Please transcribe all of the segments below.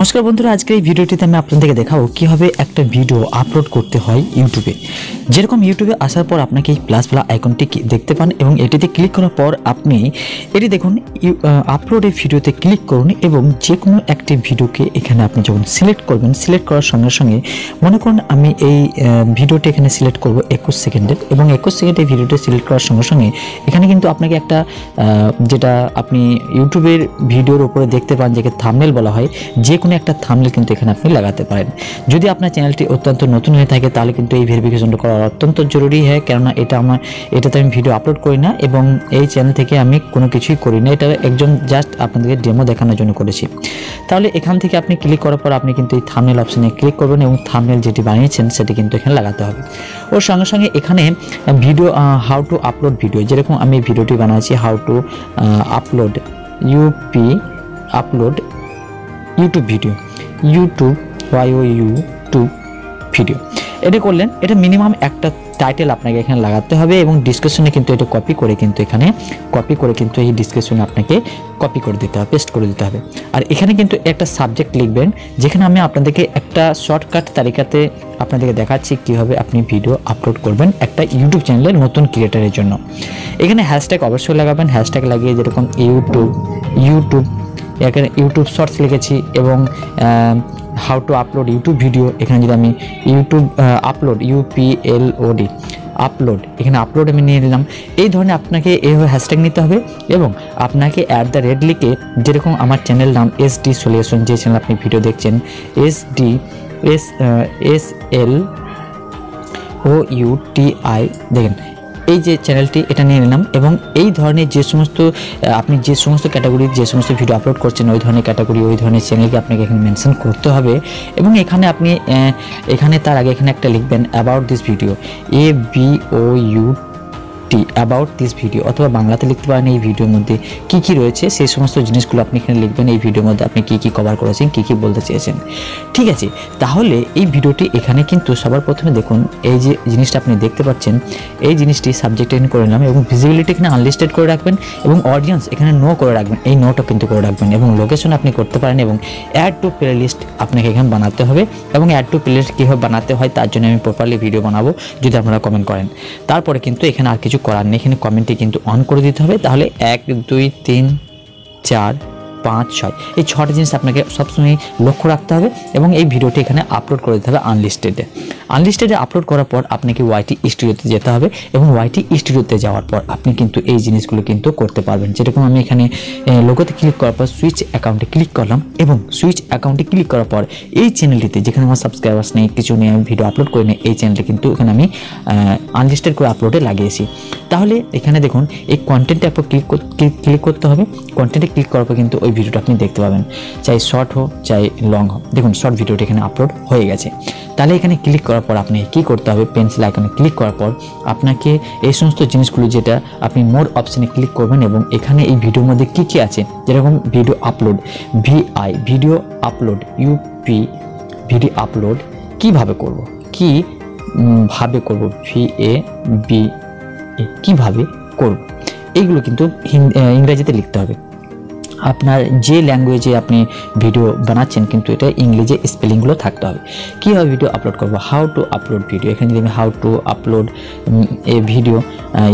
नमस्कार बंधुरा आज के भिडियोটিতে আমি আপনাদেরকে দেখাবো কিভাবে একটা ভিডিও আপলোড করতে হয় ইউটিউবে। যেরকম ইউটিউবে আসার পর আপনাকে এই প্লাস প্লাস আইকনটি দেখতে পান এবং এটিতে ক্লিক করার পর আপনি এটি দেখুন আপলোড এর ভিডিওতে ক্লিক করুন এবং যে কোনো একটি ভিডিওকে এখানে আপনি যখন সিলেক্ট করবেন সিলেক্ট করার সঙ্গে সঙ্গে মনে করুন আমি এই ভিডিওটি এখানে সিলেক্ট করব 21 সেকেন্ডের এবং 21 সেকেন্ডের ভিডিওটি সিলেক্ট করার সঙ্গে সঙ্গে এখানে কিন্তু আপনাকে একটা যেটা আপনি ইউটিউবের ভিডিওর উপরে দেখতে পান যেকে থাম্বনেল বলা হয় যে কোনো একটা থাম্বনেল কিন্তু এখানে আপনি লাগাতে পারেন। যদি আপনার চ্যানেলটি অত্যন্ত নতুন হয়ে থাকে তাহলে কিন্তু এই ভেরিফিকেশনটা করা অত্যন্ত জরুরি হয়, কারণ এটাতে আমি ভিডিও আপলোড করি না এবং এই চ্যানেল থেকে আমি কোনো কিছুই করি না, এটা একজন জাস্ট আপনাদেরকে ডেমো দেখানোর জন্য করেছি। তাহলে এখান থেকে আপনি ক্লিক করার পর আপনি কিন্তু এই থাম্বনেল অপশনে ক্লিক করবেন এবং থাম্বনেল যেটি বানিয়েছেন সেটি কিন্তু এখানে লাগাতে হবে। ওর সঙ্গে সঙ্গে এখানে video how to upload video, যেরকম আমি ভিডিওটি বানাচ্ছি how to upload YouTube video YouTube video এটা করলেন। এটা মিনিমাম একটা টাইটেল আপনাকে এখানে লাগাতে হবে এবং ডিসক্রিপশনে কিন্তু এটা কপি করে কিন্তু এই ডিসক্রিপশনে আপনাকে কপি করে দিতে হবে, পেস্ট করে দিতে হবে। আর এখানে কিন্তু একটা সাবজেক্ট লিখবেন, যেখানে আমি আপনাদেরকে একটা শর্টকাট তালিকাতে আপনাদেরকে দেখাচ্ছি কীভাবে আপনি ভিডিও আপলোড করবেন একটা ইউটিউব চ্যানেলের নতুন ক্রিয়েটারের জন্য। এখানে হ্যাশট্যাগ অবশ্যই লাগাবেন, হ্যাশট্যাগ লাগিয়ে যেরকম ইউটিউব এখানে ইউটিউব শর্টস লিখেছি এবং how to upload YouTube video, এখানে যদি আমি ইউটিউব আপলোড আপলোড এখানে আপলোড আমি নিয়ে নিলাম। এই ধরনের আপনাকে এইভাবে হ্যাশট্যাগ নিতে হবে এবং আপনাকে @ লিখে যেরকম আমার চ্যানেল নাম SD সলিউশন, যে চ্যানেল আপনি ভিডিও দেখছেন SDSLOUTI দেখেন এই যে চ্যানেলটি এটা নিয়ে নিলাম এবং এই ধরনের যে সমস্ত আপনি যে সমস্ত ক্যাটাগরির যে সমস্ত ভিডিও আপলোড করছেন ওই ধরনের ক্যাটাগরি ওই ধরনের চ্যানেলকে আপনাকে এখানে মেনশন করতে হবে এবং এখানে আপনি এখানে তার আগে এখানে একটা লিখবেন about this video ABOUT about this video, অথবা বাংলাতে লিখতে পারেন এই ভিডিওর মধ্যে কি কি রয়েছে সেই সমস্ত জিনিসগুলো আপনি এখানে লিখবেন। এই ভিডিওর মধ্যে আপনি কি কি কভার করেছেন, কি কি বলতে চেয়েছেন, ঠিক আছে। তাহলে এই ভিডিওটি এখানে কিন্তু সবার প্রথমে দেখুন এই যে জিনিসটা আপনি দেখতে পাচ্ছেন এই জিনিসটি সাবজেক্ট এখানে করে নিলাম এবং ভিজিবিলিটি এখানে আনলিস্টেড করে রাখবেন এবং অডিয়েন্স এখানে নো করে রাখবেন, এই নোটা কিন্তু করে রাখবেন এবং লোকেশন আপনি করতে পারেন এবং অ্যাড টু প্লেলিস্ট আপনাকে এখানে বানাতে হবে এবং অ্যাড টু প্লেলিস্ট কীভাবে বানাতে হয় তার জন্য আমি প্রপারলি ভিডিও বানাবো যদি আপনারা কমেন্ট করেন। তারপরে কিন্তু এখানে আর কিছু করার নেই, এখানে কমেন্টটি কিন্তু অন করে দিতে হবে। তাহলে 1 2 3 4 5 6 এই 6টা জিনিস আপনাকে সবসময় লক্ষ্য রাখতে হবে এবং এই ভিডিওটি এখানে আপলোড করে দিতে হবে আনলিস্টেডে আপলোড করার পর আপনাকে YT স্টুডিওতে যেতে হবে এবং YT স্টুডিওতে যাওয়ার পর আপনি কিন্তু এই জিনিসগুলো কিন্তু করতে পারবেন। যেরকম আমি এখানে লোগোতে ক্লিক করার পর সুইচ অ্যাকাউন্টে ক্লিক করলাম এবং সুইচ অ্যাকাউন্টে ক্লিক করার পর এই চ্যানেলটিতে যেখানে আমার সাবস্ক্রাইবার্স নেই কিছু নেই আমি ভিডিও আপলোড করি না, এই চ্যানেলটি কিন্তু এখানে আমি আনলিস্টেড করে আপলোডে লাগিয়েছি। তাহলে এখানে দেখুন এই কন্টেন্টে আপনার ক্লিক করতে হবে, কন্টেন্টে ক্লিক করার পর কিন্তু ওই ভিডিওটা আপনি দেখতে পাবেন, চাই শর্ট হোক চাই লং হোক। দেখুন শর্ট ভিডিওটি এখানে আপলোড হয়ে গেছে। তাহলে এখানে ক্লিক করার পর আপনি কি করতে হবে, পেন্সিল আইকনে ক্লিক করার পর আপনাকে এই সমস্ত জিনিসগুলো যেটা আপনি মোর অপশানে ক্লিক করবেন এবং এখানে এই ভিডিওর মধ্যে কি কি আছে যেরকম video upload video upload video upload কিভাবে করব কিভাবে করব এইগুলো কিন্তু ইংরেজিতে লিখতে হবে। আপনার যে ল্যাঙ্গুয়েজে আপনি ভিডিও বানাচ্ছেন কিন্তু এটা ইংলিশে স্পেলিংগুলো থাকতে হবে। কীভাবে ভিডিও আপলোড করবো, হাউ টু আপলোড ভিডিও, এখানে যদি আমি how to upload A video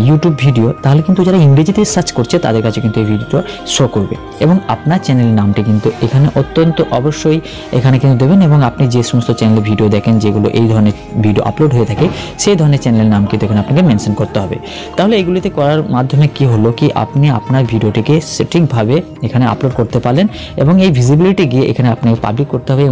YouTube video তাহলে কিন্তু যারা ইংরেজিতে সার্চ করছে তাদের কাছে কিন্তু এই ভিডিওটা শো করবে এবং আপনার চ্যানেলের নামটি কিন্তু এখানে অত্যন্ত অবশ্যই এখানে কিন্তু দেবেন এবং আপনি যে সমস্ত চ্যানেলে ভিডিও দেখেন যেগুলো এই ধরনের ভিডিও আপলোড হয়ে থাকে সেই ধরনের চ্যানেলের নাম কিন্তু এখানে আপনাকে মেনশন করতে হবে। তাহলে এগুলিতে করার মাধ্যমে কি হলো কি আপনি আপনার ভিডিওটিকে সঠিকভাবে এখানে আপলোড করতে পারলেন এবং এই ভিজিবিলিটি গিয়ে এখানে আপনাকে পাবলিক করতে হবে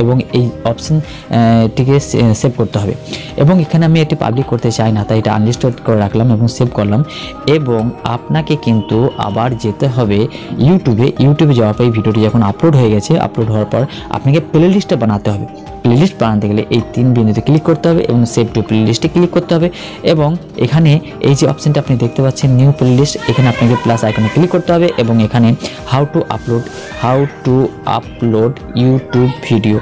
এবং এই অপশনটিকে সেভ করতে হবে এবং এখানে আমি এটি পাবলিক করতে চাই না তাই এটা আনলিস্টেড করে রাখলাম এবং সেভ করলাম এবং আপনাকে কিন্তু আবার যেতে হবে ইউটিউবে যাওয়ার পর এই ভিডিওটি যখন আপলোড হয়ে গেছে আপলোড হওয়ার পর আপনাকে প্লে লিস্টটা বানাতে হবে। প্লেলিস্ট বানাতে গেলে এই 3 বিন্দুতে ক্লিক করতে হবে এবং সেভ টু প্লেলিস্টে ক্লিক করতে হবে এবং এখানে এই যে অপশনটা আপনি দেখতে পাচ্ছেন নিউ প্লেলিস্ট, এখানে আপনাকে প্লাস আইকনে ক্লিক করতে হবে এবং এখানে how to upload YouTube video,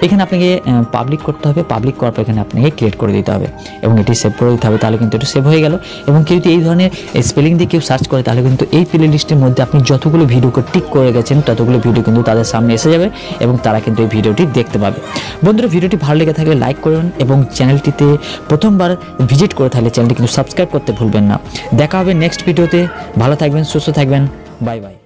এখানে আপনাকে পাবলিক করতে হবে। পাবলিক করার পর এখানে আপনাকে ক্রিয়েট করে দিতে হবে এবং এটি সেভ করে দিতে হবে, তাহলে কিন্তু এটা সেভ হয়ে গেল। এবং কেউ যদি এই ধরনের স্পেলিং দিয়ে কেউ সার্চ করে তাহলে কিন্তু এই প্লেলিস্টের মধ্যে আপনি যতগুলো ভিডিওকে টিক করে গেছেন ততগুলো ভিডিও কিন্তু তাদের সামনে এসে যাবে এবং তারা কিন্তু এই ভিডিওটি দেখতে পাবে। বন্ধুরা, ভিডিওটি ভালো লেগে থাকলে লাইক করুন এবং চ্যানেলটিতে প্রথমবার ভিজিট করে থাকলে চ্যানেলটি কিন্তু সাবস্ক্রাইব করতে ভুলবেন না। দেখা হবে নেক্সট ভিডিওতে। ভালো থাকবেন, সুস্থ থাকবেন, বাই বাই।